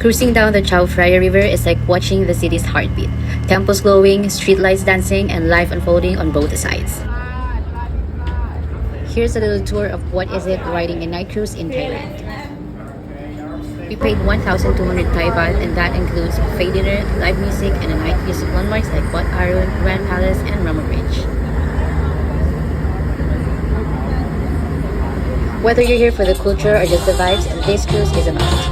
Cruising down the Chao Phraya River is like watching the city's heartbeat. Temples glowing, streetlights dancing, and life unfolding on both sides. Here's a little tour of what is it riding a night cruise in Thailand. We paid 1,200 Thai baht, and that includes buffet dinner, live music, and a night views of landmarks like Wat Arun, Grand Palace, and Rama Bridge. Whether you're here for the culture or just the vibes, this cruise is a must.